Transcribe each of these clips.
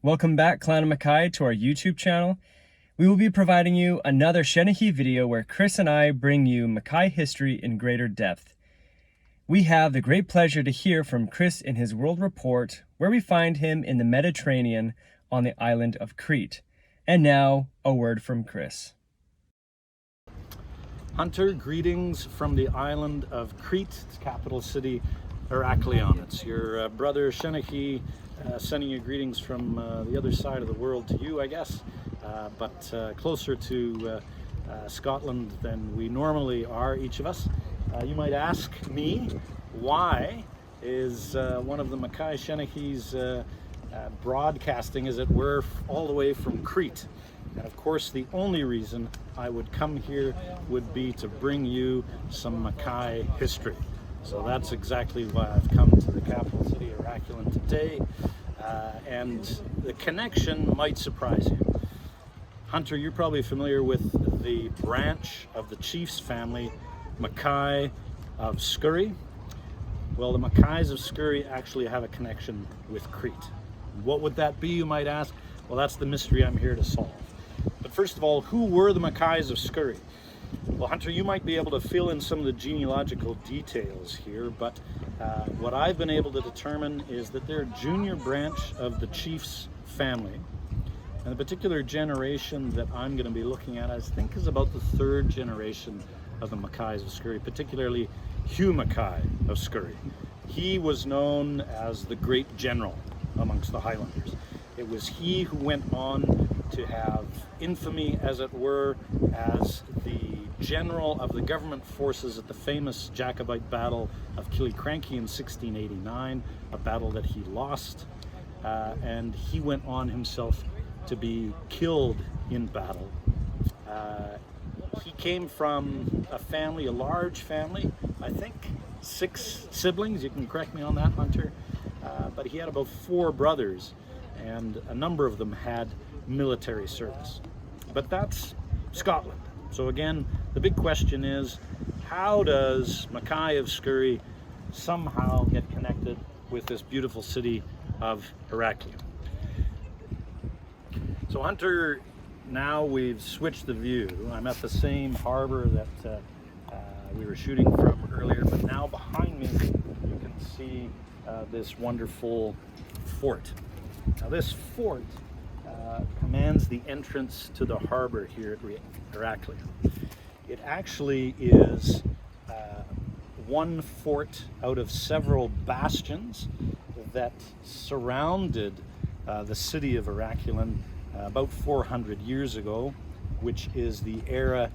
Welcome back, Clan of Mackay, to our YouTube channel. We will be providing you another Seanchaidh video where Chris and I bring you Mackay history in greater depth. We have the great pleasure to hear from Chris in his world report, where we find him in the Mediterranean on the island of Crete. And now, a word from Chris. Hunter, greetings from the island of Crete, its capital city, Heraklion. It's your brother Seanchaidh sending you greetings from the other side of the world to you, I guess, but closer to Scotland than we normally are, each of us. You might ask me, why is one of the Mackay Seanchaighs broadcasting, as it were, all the way from Crete? And of course, the only reason I would come here would be to bring you some Mackay history. So that's exactly why I've come to the capital city, Heraklion, today. And the connection might surprise you. Hunter, you're probably familiar with the branch of the chief's family, Mackay of Scourie. Well, the Mackays of Scourie actually have a connection with Crete. What would that be, you might ask? Well, that's the mystery I'm here to solve. But first of all, who were the Mackays of Scourie? Well, Hunter, you might be able to fill in some of the genealogical details here, but what I've been able to determine is that they're a junior branch of the chief's family. And the particular generation that I'm going to be looking at, I think, is about the third generation of the Mackays of Scourie, particularly Hugh Mackay of Scourie. He was known as the great general amongst the Highlanders. It was he who went on to have infamy, as it were, as the general of the government forces at the famous Jacobite battle of Killiecrankie in 1689, a battle that he lost, and he went on himself to be killed in battle. He came from a family, a large family, I think 6 siblings, you can correct me on that, Hunter, but he had about 4 brothers, and a number of them had military service. But that's Scotland. So again, the big question is, how does Mackay of Scourie somehow get connected with this beautiful city of Heraklion? So Hunter, now we've switched the view. I'm at the same harbor that we were shooting from earlier, but now behind me you can see this wonderful fort. Now this fort commands the entrance to the harbor here at Heraklion. It actually is one fort out of several bastions that surrounded the city of Heraklion about 400 years ago, which is the era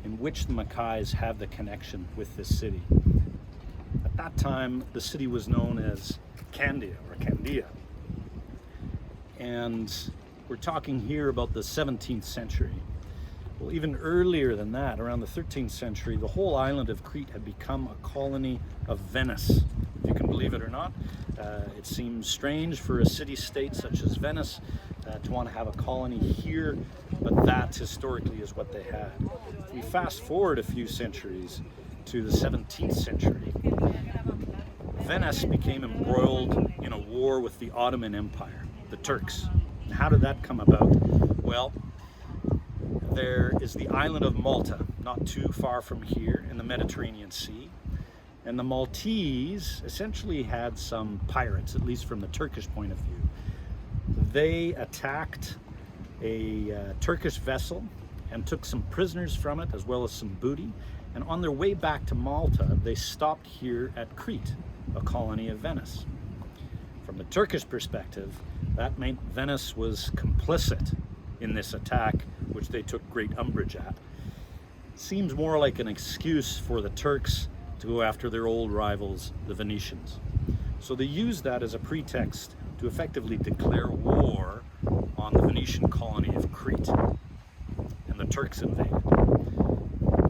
in which the Mackays have the connection with this city. At that time, the city was known as Candia, or Candia. And we're talking here about the 17th century. Well, even earlier than that, around the 13th century, the whole island of Crete had become a colony of Venice. If you can believe it or not, it seems strange for a city-state such as Venice to want to have a colony here, but that historically is what they had. If we fast forward a few centuries to the 17th century, Venice became embroiled in a war with the Ottoman Empire, the Turks. And how did that come about? Well, there is the island of Malta, not too far from here in the Mediterranean Sea. And the Maltese essentially had some pirates, at least from the Turkish point of view. They attacked a Turkish vessel and took some prisoners from it, as well as some booty. And on their way back to Malta, they stopped here at Crete, a colony of Venice. From the Turkish perspective, that meant Venice was complicit in this attack, which they took great umbrage at. Seems more like an excuse for the Turks to go after their old rivals, the Venetians. So they used that as a pretext to effectively declare war on the Venetian colony of Crete, and the Turks invaded.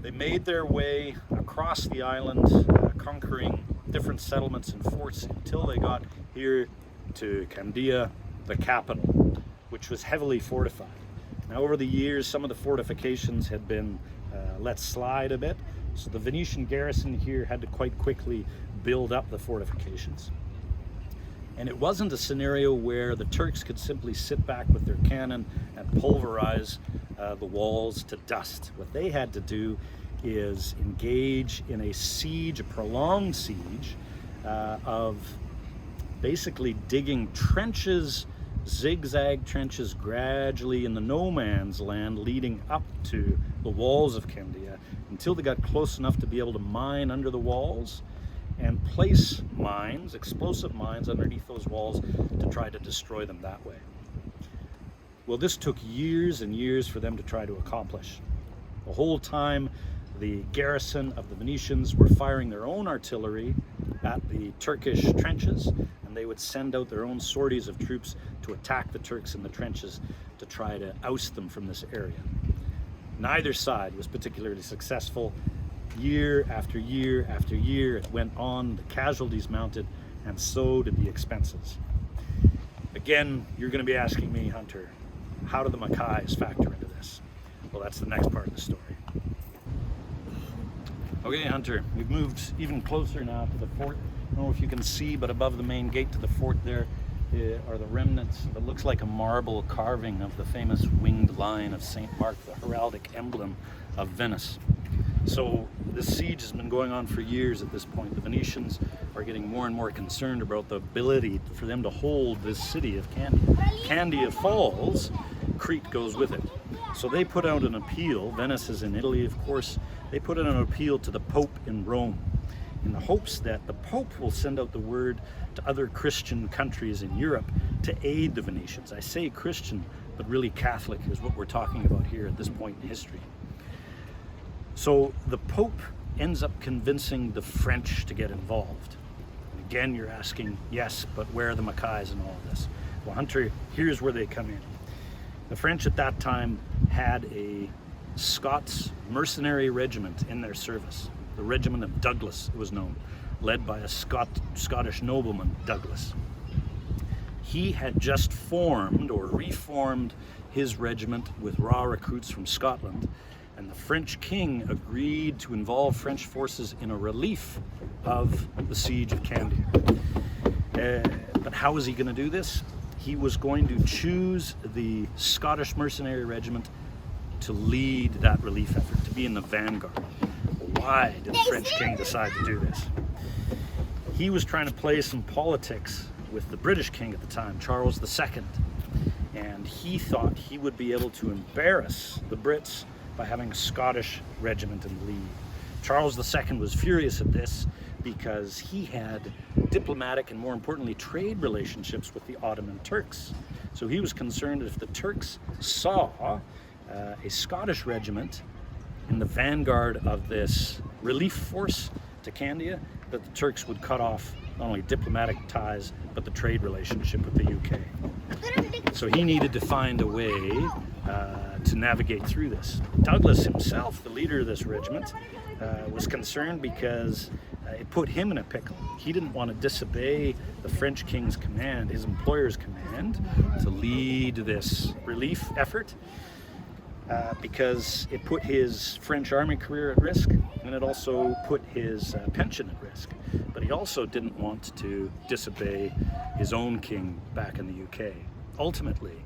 They made their way across the island, conquering different settlements and forts until they got here to Candia, the capital, which was heavily fortified. Now, over the years, some of the fortifications had been let slide a bit, so the Venetian garrison here had to quite quickly build up the fortifications. And it wasn't a scenario where the Turks could simply sit back with their cannon and pulverize the walls to dust. What they had to do is engage in a siege, a prolonged siege, of basically digging trenches, zigzag trenches, gradually in the no man's land leading up to the walls of Candia, until they got close enough to be able to mine under the walls and place mines, explosive mines, underneath those walls to try to destroy them that way. Well, this took years and years for them to try to accomplish. The whole time, the garrison of the Venetians were firing their own artillery at the Turkish trenches, and they would send out their own sorties of troops to attack the Turks in the trenches to try to oust them from this area. Neither side was particularly successful. Year after year after year it went on, the casualties mounted, and so did the expenses. Again, you're going to be asking me, Hunter, how do the Mackays factor into this? Well, that's the next part of the story. Okay, Hunter, we've moved even closer now to the fort. I don't know if you can see, but above the main gate to the fort there are the remnants. It looks like a marble carving of the famous winged lion of St. Mark, the heraldic emblem of Venice. So this siege has been going on for years at this point. The Venetians are getting more and more concerned about the ability for them to hold this city of Candia. Candia falls, Crete goes with it. So they put out an appeal. Venice is in Italy, of course. They put out an appeal to the Pope in Rome in the hopes that the Pope will send out the word to other Christian countries in Europe to aid the Venetians. I say Christian, but really Catholic is what we're talking about here at this point in history. So the Pope ends up convincing the French to get involved. And again, you're asking, yes, but where are the Mackays in all of this? Well, Hunter, here's where they come in. The French at that time had a Scots mercenary regiment in their service. The Regiment of Douglas, it was known, led by a Scottish nobleman, Douglas. He had just formed or reformed his regiment with raw recruits from Scotland, and the French king agreed to involve French forces in a relief of the siege of Candia. But how was he going to do this? He was going to choose the Scottish mercenary regiment to lead that relief effort, to be in the vanguard. Why did the French king decide to do this? He was trying to play some politics with the British king at the time, Charles II, and he thought he would be able to embarrass the Brits by having a Scottish regiment in the lead. Charles II was furious at this because he had diplomatic and, more importantly, trade relationships with the Ottoman Turks. So he was concerned that if the Turks saw a Scottish regiment in the vanguard of this relief force to Candia, that the Turks would cut off not only diplomatic ties, but the trade relationship with the UK. So he needed to find a way to navigate through this. Douglas himself, the leader of this regiment, was concerned because it put him in a pickle. He didn't want to disobey the French king's command, his employer's command, to lead this relief effort. Because it put his French army career at risk, and it also put his pension at risk. But he also didn't want to disobey his own king back in the UK. Ultimately,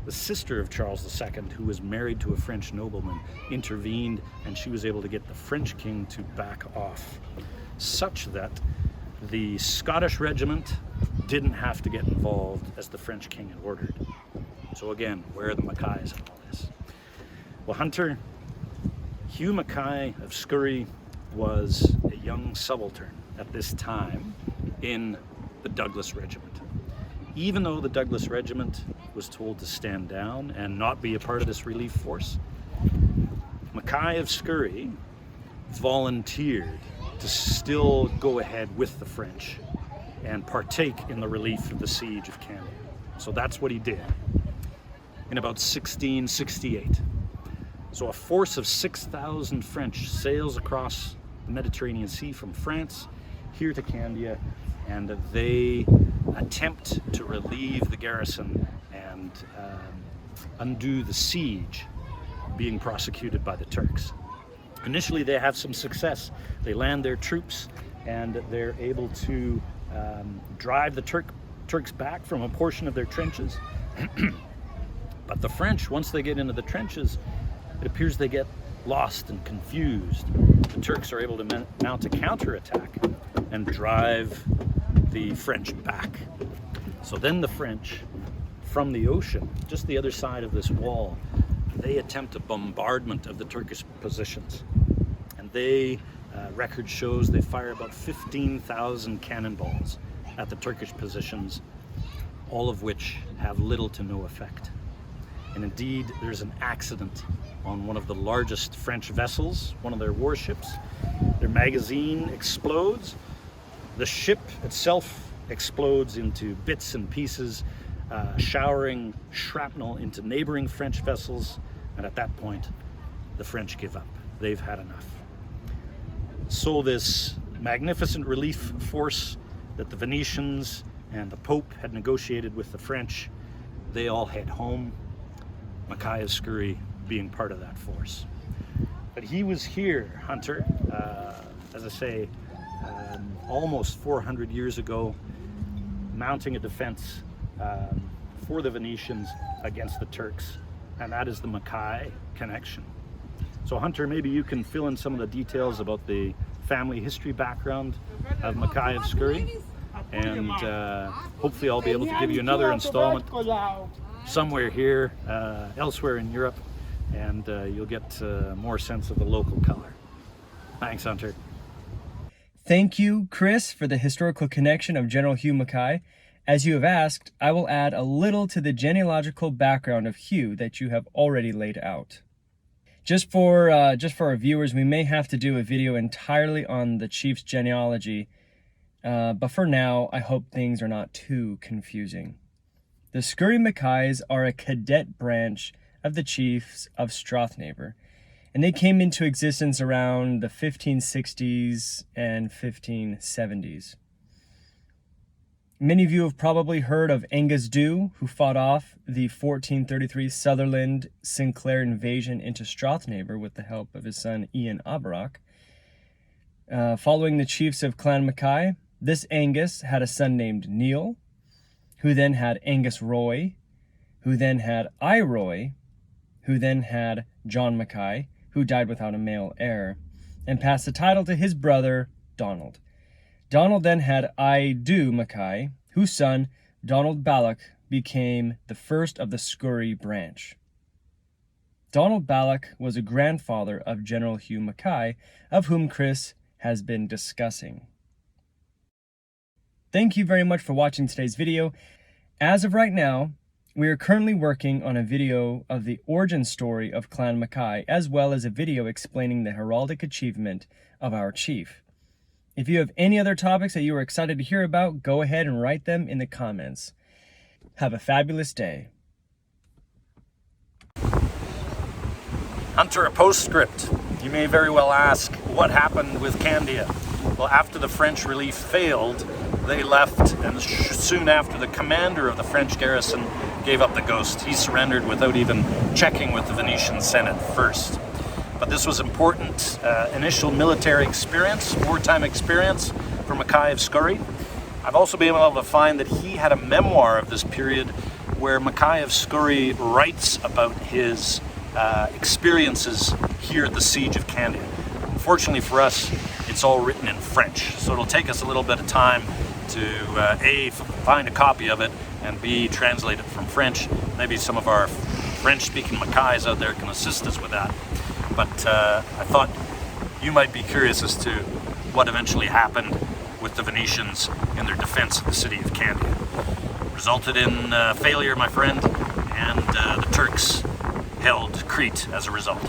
the sister of Charles II, who was married to a French nobleman, intervened, and she was able to get the French king to back off, such that the Scottish regiment didn't have to get involved as the French king had ordered. So again, where are the Mackays in all this? Well, Hunter, Hugh Mackay of Scourie was a young subaltern at this time in the Douglas Regiment. Even though the Douglas Regiment was told to stand down and not be a part of this relief force, Mackay of Scourie volunteered to still go ahead with the French and partake in the relief of the siege of Candia. So that's what he did in about 1668. So a force of 6,000 French sails across the Mediterranean Sea from France here to Candia, and they attempt to relieve the garrison and undo the siege being prosecuted by the Turks. Initially they have some success. They land their troops and they're able to drive the Turk Turks back from a portion of their trenches. But the French, once they get into the trenches, it appears they get lost and confused. The Turks are able to mount a counterattack and drive the French back. So then the French, from the ocean, just the other side of this wall, they attempt a bombardment of the Turkish positions. And they, record shows, they fire about 15,000 cannonballs at the Turkish positions, all of which have little to no effect. And indeed, there's an accident on one of the largest French vessels, one of their warships. Their magazine explodes. The ship itself explodes into bits and pieces, showering shrapnel into neighboring French vessels. And at that point, the French give up. They've had enough. So this magnificent relief force that the Venetians and the Pope had negotiated with the French, they all head home. Mackay of Scourie being part of that force. But he was here, Hunter, as I say, almost 400 years ago, mounting a defense for the Venetians against the Turks, and that is the Mackay connection. So Hunter, maybe you can fill in some of the details about the family history background of Mackay of Scourie, and hopefully I'll be able to give you another installment somewhere here, elsewhere in Europe, and you'll get more sense of the local color. Thanks, Hunter. Thank you, Chris, for the historical connection of General Hugh Mackay. As you have asked, I will add a little to the genealogical background of Hugh that you have already laid out. Just for our viewers, we may have to do a video entirely on the chief's genealogy, but for now, I hope things are not too confusing. The Scourie Mackays are a cadet branch of the chiefs of Strathnaver, and they came into existence around the 1560s and 1570s. Many of you have probably heard of Angus Dhu, who fought off the 1433 Sutherland Sinclair invasion into Strathnaver with the help of his son Ian Aberoch. Following the chiefs of Clan Mackay, this Angus had a son named Neil, who then had Angus Roy, who then had I Roy, who then had John Mackay, who died without a male heir, and passed the title to his brother, Donald. Donald then had I Dhu Mackay, whose son, Donald Balloch, became the first of the Scourie branch. Donald Balloch was a grandfather of General Hugh Mackay, of whom Chris has been discussing. Thank you very much for watching today's video. As of right now, we are currently working on a video of the origin story of Clan Mackay, as well as a video explaining the heraldic achievement of our chief. If you have any other topics that you are excited to hear about, go ahead and write them in the comments. Have a fabulous day. Hunter, a postscript. You may very well ask, what happened with Candia? Well, after the French relief failed, they left, and soon after, the commander of the French garrison gave up the ghost. He surrendered without even checking with the Venetian Senate first. But this was important initial military experience, wartime experience for Mackay of Scourie. I've also been able to find that he had a memoir of this period where Mackay of Scourie writes about his experiences here at the Siege of Candia. Unfortunately for us, it's all written in French, so it'll take us a little bit of time to A, find a copy of it, and B, translate it from French. Maybe some of our French-speaking Mackays out there can assist us with that. But I thought you might be curious as to what eventually happened with the Venetians in their defense of the city of Candia. Resulted in failure, my friend, and the Turks held Crete as a result.